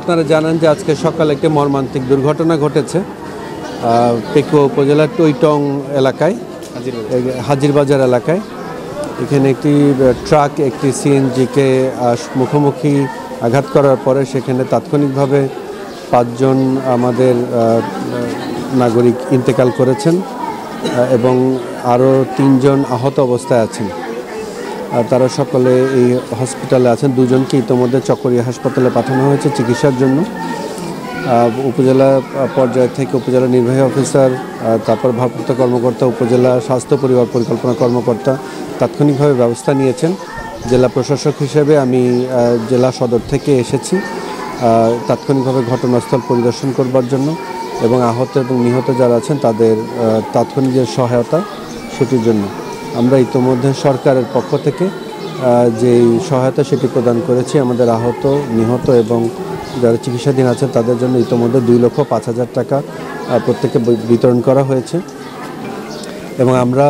আপনারা জানেন যে আজকে সকালে একটি মর্মান্তিক দুর্ঘটনা ঘটেছে পেকুয়া উপজেলার টইটং এলাকায়, হাজিরবাজার এলাকায়। এখানে একটি ট্রাক একটি সিএনজিকে মুখোমুখি আঘাত করার পরে সেখানে তাৎক্ষণিকভাবে 5 জন আমাদের নাগরিক ইন্তেকাল করেছেন এবং আরও 3 জন আহত অবস্থায় আছেন। তারা সকলে এই হসপিটালে আছেন। 2 জনকে ইতিমধ্যে চকরিয়া হাসপাতালে পাঠানো হয়েছে চিকিৎসার জন্য। উপজেলা পর্যায় থেকে উপজেলা নির্বাহী অফিসার, তারপর ভারপ্রাপ্ত কর্মকর্তা, উপজেলা স্বাস্থ্য পরিবার পরিকল্পনা কর্মকর্তা তাৎক্ষণিকভাবে ব্যবস্থা নিয়েছেন। জেলা প্রশাসক হিসেবে আমি জেলা সদর থেকে এসেছি তাৎক্ষণিকভাবে ঘটনাস্থল পরিদর্শন করবার জন্য এবং আহত এবং নিহত যারা আছেন তাদের তাৎক্ষণিক যে সহায়তা সেটির জন্য। আমরা ইতিমধ্যে সরকারের পক্ষ থেকে যেই সহায়তা সেটি প্রদান করেছি। আমাদের আহত, নিহত এবং যারা চিকিৎসাধীন আছেন তাদের জন্য ইতিমধ্যে 2,05,000 টাকা প্রত্যেকে বিতরণ করা হয়েছে এবং আমরা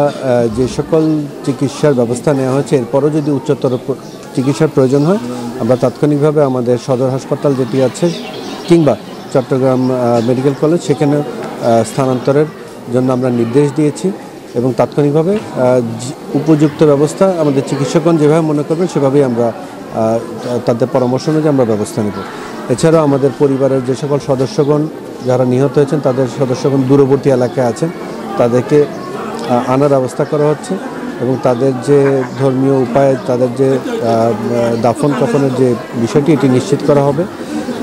যে সকল চিকিৎসার ব্যবস্থা নেওয়া হয়েছে এরপরও যদি উচ্চতর চিকিৎসার প্রয়োজন হয় আমরা তাৎক্ষণিকভাবে আমাদের সদর হাসপাতাল যেটি আছে কিংবা চট্টগ্রাম মেডিকেল কলেজ সেখানে স্থানান্তরের জন্য আমরা নির্দেশ দিয়েছি এবং তাৎক্ষণিকভাবে উপযুক্ত ব্যবস্থা আমাদের চিকিৎসকগণ যেভাবে মনে করবেন সেভাবেই আমরা তাদের পরামর্শ অনুযায়ী আমরা ব্যবস্থা নেব। এছাড়াও আমাদের পরিবারের যে সকল সদস্যগণ যারা নিহত হয়েছেন তাদের সদস্যগণ দূরবর্তী এলাকায় আছেন, তাদেরকে আনার ব্যবস্থা করা হচ্ছে এবং তাদের যে ধর্মীয় উপায়ে তাদের যে দাফন কাফনের যে বিষয়টি এটি নিশ্চিত করা হবে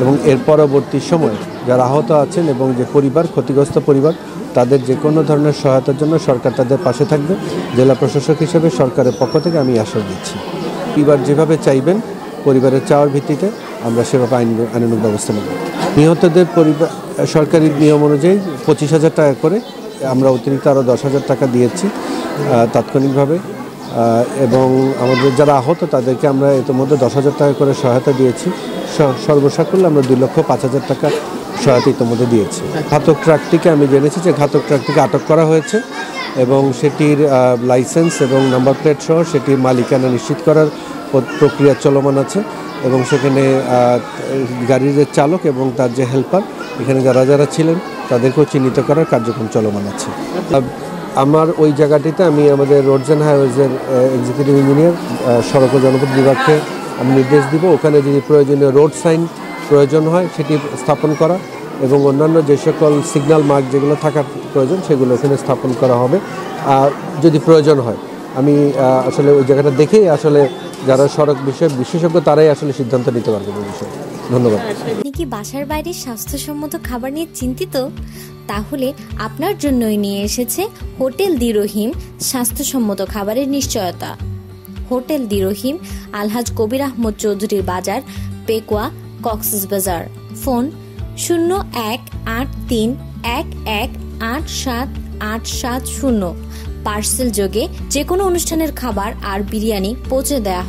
এবং এর পরবর্তী সময় যারা আহত আছেন এবং যে পরিবার ক্ষতিগ্রস্ত পরিবার তাদের যে কোনো ধরনের সহায়তার জন্য সরকার তাদের পাশে থাকবে। জেলা প্রশাসক হিসেবে সরকারের পক্ষ থেকে আমি আশ্বাস দিচ্ছি, পরিবার যেভাবে চাইবেন পরিবারের চাওয়ার ভিত্তিতে আমরা সেভাবে আইনানুগ ব্যবস্থা নেব। নিহতদের পরিবার সরকারি নিয়ম অনুযায়ী 25,000 টাকা করে, আমরা অতিরিক্ত আরও 10,000 টাকা দিয়েছি তাৎক্ষণিকভাবে এবং আমাদের যারা আহত তাদেরকে আমরা ইতিমধ্যে 10,000 টাকা করে সহায়তা দিয়েছি। সর্বসাকুল্যে আমরা 2,05,000 টাকা সহায়তা ইতিমধ্যে দিয়েছি। ঘাতক ট্রাকটিকে আমি জেনেছি যে ঘাতক ট্রাকটিকে আটক করা হয়েছে এবং সেটির লাইসেন্স এবং নাম্বার প্লেট সহ সেটির মালিকানা নিশ্চিত করার প্রক্রিয়া চলমান আছে এবং সেখানে গাড়ির যে চালক এবং তার যে হেল্পার এখানে যারা যারা ছিলেন তাদেরকেও চিহ্নিত করার কার্যক্রম চলমান আছে। আমার ওই জায়গাটিতে আমি আমাদের রোডস অ্যান্ড হাইওয়েজের এক্সিকিউটিভ ইঞ্জিনিয়ার সড়ক ও জনপথ বিভাগকে আমি নির্দেশ দিব ওখানে যদি প্রয়োজনীয় রোড সাইন প্রয়োজন হয় সেটি স্থাপন করা এবং অন্যান্য যে সকল সিগন্যাল মার্ক যেগুলো থাকার প্রয়োজন সেগুলো এখানে স্থাপন করা হবে। আর যদি প্রয়োজন হয় আমি আসলে ওই জায়গাটা দেখেই আসলে যারা সড়ক বিষয়ে বিশেষজ্ঞ তারাই আসলে সিদ্ধান্ত নিতে পারবে এই বিষয়ে। ধন্যবাদ। আপনি কি বাসার বাইরে স্বাস্থ্যসম্মত খাবার নিয়ে চিন্তিত? তাহলে আপনার জন্যই নিয়ে এসেছে হোটেল দি রহিম স্বাস্থ্যসম্মত খাবারের নিশ্চয়তা। হোটেল দি রহিম, আলহাজ কবির আহমদ চৌধুরীর বাজার, পেকুয়া, কক্সবাজার। ফোন 018311878770। পার্সেল যোগে যে কোনো অনুষ্ঠানের খাবার আর বিরিয়ানি পৌঁছে দেওয়া হয়।